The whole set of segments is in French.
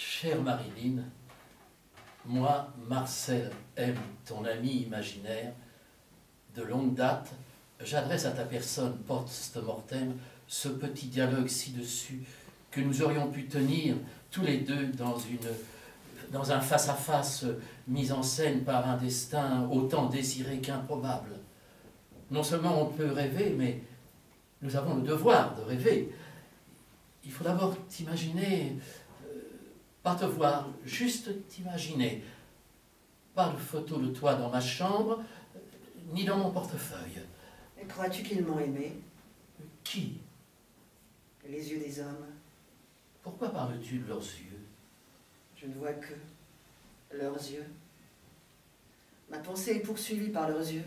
Chère Marilyn, moi, Marcel M., ton ami imaginaire, de longue date, j'adresse à ta personne post-mortem ce petit dialogue ci-dessus que nous aurions pu tenir tous les deux dans un face-à-face mis en scène par un destin autant désiré qu'improbable. Non seulement on peut rêver, mais nous avons le devoir de rêver. Il faut d'abord t'imaginer, pas te voir, juste t'imaginer. Pas de photo de toi dans ma chambre, ni dans mon portefeuille. Crois-tu qu'ils m'ont aimé? Qui? Les yeux des hommes. Pourquoi parles-tu de leurs yeux? Je ne vois que leurs yeux. Ma pensée est poursuivie par leurs yeux.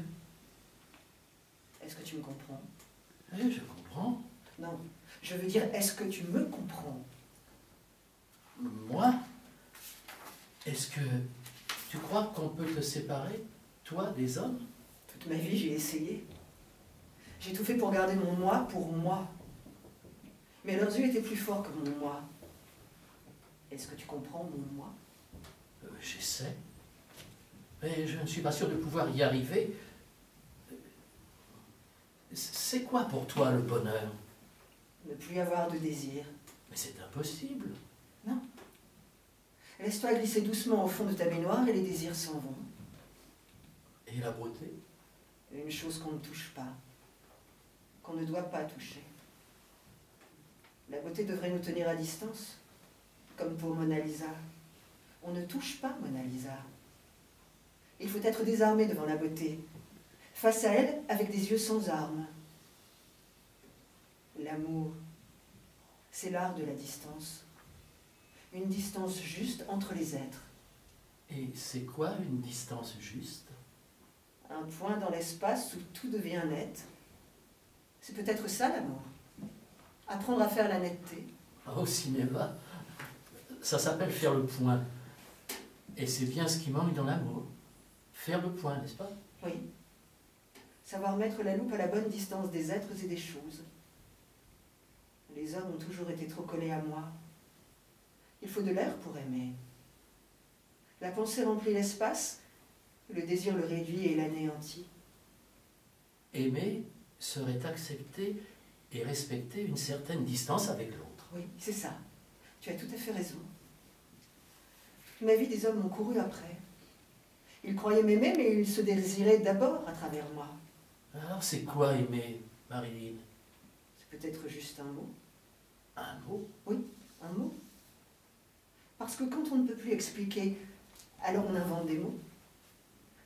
Est-ce que tu me comprends? Oui, je comprends. Non, je veux dire, est-ce que tu me comprends? Moi? Est-ce que tu crois qu'on peut te séparer, toi, des hommes? Toute ma vie, j'ai essayé. J'ai tout fait pour garder mon moi pour moi. Mais leurs yeux étaient plus forts que mon moi. Est-ce que tu comprends mon moi? J'essaie. Mais je ne suis pas sûr de pouvoir y arriver. C'est quoi pour toi le bonheur? Ne plus avoir de désir. Mais c'est impossible. Non. Laisse-toi glisser doucement au fond de ta baignoire et les désirs s'en vont. Et la beauté? Une chose qu'on ne touche pas, qu'on ne doit pas toucher. La beauté devrait nous tenir à distance, comme pour Mona Lisa. On ne touche pas Mona Lisa. Il faut être désarmé devant la beauté, face à elle avec des yeux sans armes. L'amour, c'est l'art de la distance. Une distance juste entre les êtres. Et c'est quoi une distance juste? Un point dans l'espace où tout devient net. C'est peut-être ça l'amour. Apprendre à faire la netteté. Au cinéma, ça s'appelle faire le point. Et c'est bien ce qui manque dans l'amour. Faire le point, n'est-ce pas? Oui. Savoir mettre la loupe à la bonne distance des êtres et des choses. Les hommes ont toujours été trop collés à moi. Il faut de l'air pour aimer. La pensée remplit l'espace, le désir le réduit et l'anéantit. Aimer serait accepter et respecter une certaine distance avec l'autre. Oui, c'est ça. Tu as tout à fait raison. Toute ma vie, des hommes m'ont couru après. Ils croyaient m'aimer, mais ils se désiraient d'abord à travers moi. Alors c'est quoi aimer, Marilyn? C'est peut-être juste un mot. Un mot? Oui, un mot. Parce que quand on ne peut plus expliquer, alors on invente des mots.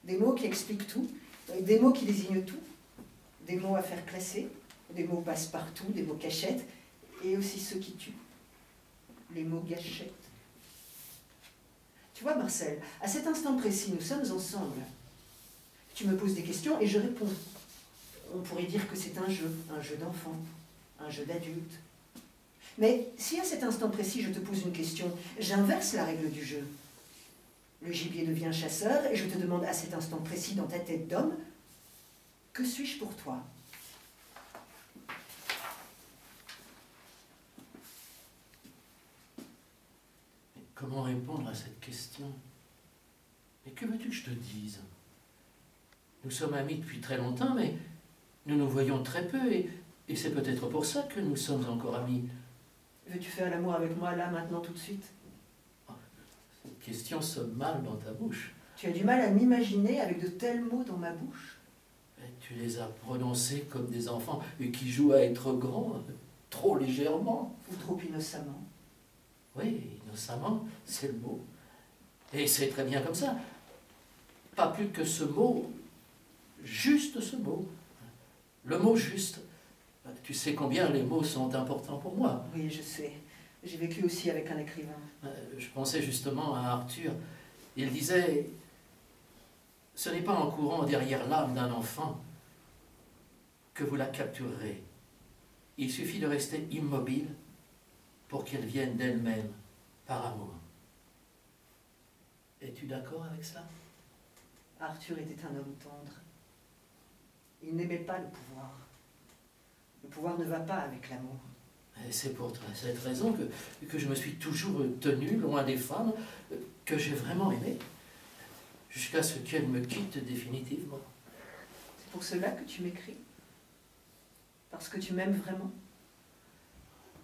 Des mots qui expliquent tout, des mots qui désignent tout, des mots à faire classer, des mots passe-partout, des mots cachettes, et aussi ceux qui tuent, les mots gâchettes. Tu vois, Marcel, à cet instant précis, nous sommes ensemble. Tu me poses des questions et je réponds. On pourrait dire que c'est un jeu d'enfant, un jeu d'adulte. Mais si à cet instant précis je te pose une question, j'inverse la règle du jeu. Le gibier devient chasseur et je te demande à cet instant précis dans ta tête d'homme, que suis-je pour toi? Mais comment répondre à cette question? Mais que veux-tu que je te dise? Nous sommes amis depuis très longtemps, mais nous nous voyons très peu et c'est peut-être pour ça que nous sommes encore amis. Veux-tu faire l'amour avec moi là, maintenant, tout de suite? Cette question sonne mal dans ta bouche. Tu as du mal à m'imaginer avec de tels mots dans ma bouche? Mais tu les as prononcés comme des enfants qui jouent à être grands, trop légèrement. Ou trop innocemment? Oui, innocemment, c'est le mot. Et c'est très bien comme ça. Pas plus que ce mot, juste ce mot. Le mot juste. Tu sais combien les mots sont importants pour moi. Oui, je sais. J'ai vécu aussi avec un écrivain. Je pensais justement à Arthur. Il disait, ce n'est pas en courant derrière l'âme d'un enfant que vous la capturerez. Il suffit de rester immobile pour qu'elle vienne d'elle-même, par amour. Es-tu d'accord avec cela? Arthur était un homme tendre. Il n'aimait pas le pouvoir. Le pouvoir ne va pas avec l'amour. Et c'est pour cette raison que je me suis toujours tenu loin des femmes que j'ai vraiment aimées, jusqu'à ce qu'elles me quittent définitivement. C'est pour cela que tu m'écris? Parce que tu m'aimes vraiment?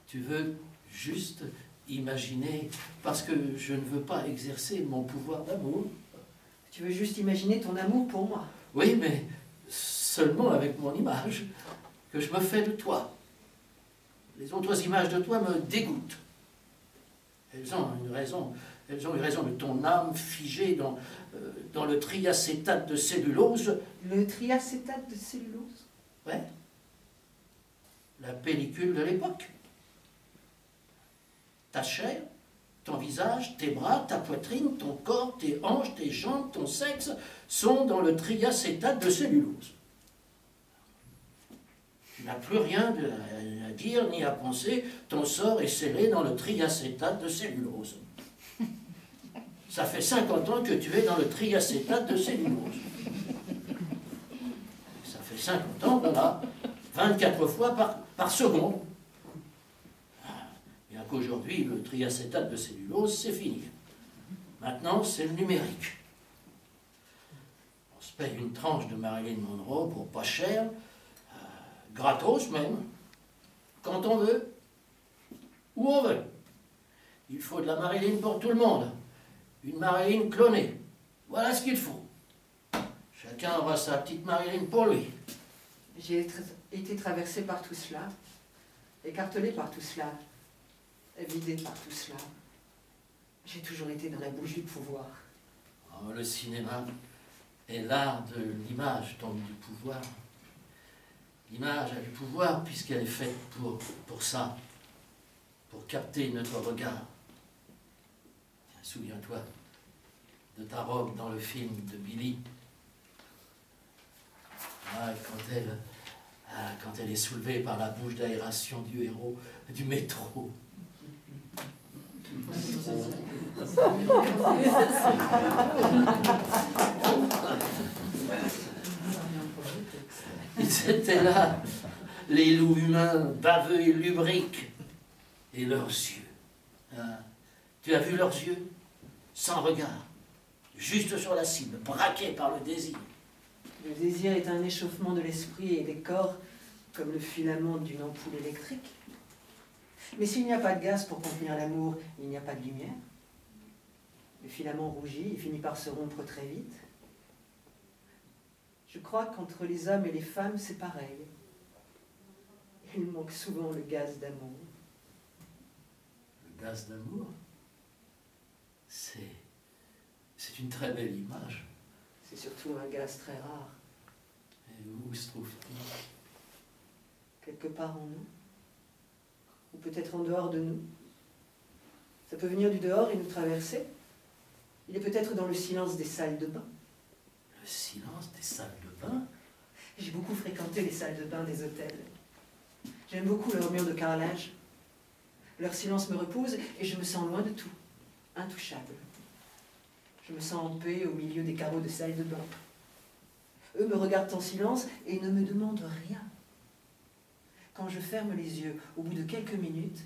Tu veux juste imaginer, parce que je ne veux pas exercer mon pouvoir d'amour. Tu veux juste imaginer ton amour pour moi? Oui, mais seulement avec mon image que je me fais de toi. Les autres images de toi me dégoûtent. Elles ont une raison de ton âme figée dans le triacétate de cellulose. Le triacétate de cellulose? Ouais. La pellicule de l'époque. Ta chair, ton visage, tes bras, ta poitrine, ton corps, tes hanches, tes jambes, ton sexe sont dans le triacétate de cellulose. Tu n'as plus rien à dire ni à penser, ton sort est scellé dans le triacétate de cellulose. Ça fait 50 ans que tu es dans le triacétate de cellulose. Ça fait 50 ans, voilà, 24 fois par seconde. Bien qu'aujourd'hui, le triacétate de cellulose, c'est fini. Maintenant, c'est le numérique. On se paye une tranche de Marilyn Monroe pour pas cher, gratos même, quand on veut, où on veut. Il faut de la Marilyn pour tout le monde. Une Marilyn clonée. Voilà ce qu'il faut. Chacun aura sa petite Marilyn pour lui. J'ai été traversée par tout cela, écartelée par tout cela, vidée par tout cela. J'ai toujours été dans la bouche du pouvoir. Oh, le cinéma est l'art de l'image, donc du pouvoir. L'image a du pouvoir puisqu'elle est faite pour ça, pour capter notre regard. Souviens-toi de ta robe dans le film de Billy. Ah, quand elle est soulevée par la bouche d'aération du héros du métro. Ils étaient là, les loups humains, baveux et lubriques, et leurs yeux. Ah, tu as vu leurs yeux? Sans regard, juste sur la cible, braqués par le désir. Le désir est un échauffement de l'esprit et des corps, comme le filament d'une ampoule électrique. Mais s'il n'y a pas de gaz pour contenir l'amour, il n'y a pas de lumière. Le filament rougit et finit par se rompre très vite. Je crois qu'entre les hommes et les femmes, c'est pareil. Il manque souvent le gaz d'amour. Le gaz d'amour? C'est une très belle image. C'est surtout un gaz très rare. Et où se trouve-t-il? Quelque part en nous. Ou peut-être en dehors de nous. Ça peut venir du dehors et nous traverser. Il est peut-être dans le silence des salles de bain. Le silence des salles de bain? J'ai beaucoup fréquenté les salles de bain des hôtels. J'aime beaucoup leurs murs de carrelage. Leur silence me repose et je me sens loin de tout, intouchable. Je me sens en paix au milieu des carreaux de salles de bain. Eux me regardent en silence et ne me demandent rien. Quand je ferme les yeux, au bout de quelques minutes,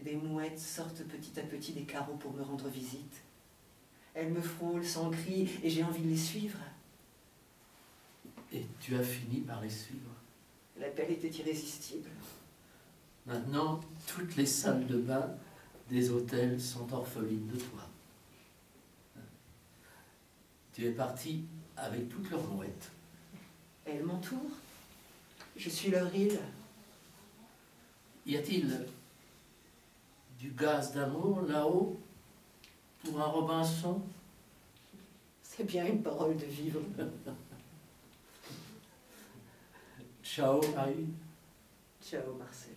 des mouettes sortent petit à petit des carreaux pour me rendre visite. Elles me frôlent sans cri et j'ai envie de les suivre. Et tu as fini par les suivre? L'appel était irrésistible. Maintenant, toutes les salles de bain des hôtels sont orphelines de toi. Tu es parti avec toutes leurs mouettes. Elles m'entourent. Je suis leur île. Y a-t-il du gaz d'amour là-haut pour un Robinson? C'est bien une parole de vivre. Ciao, Marie. Ciao, Marcel.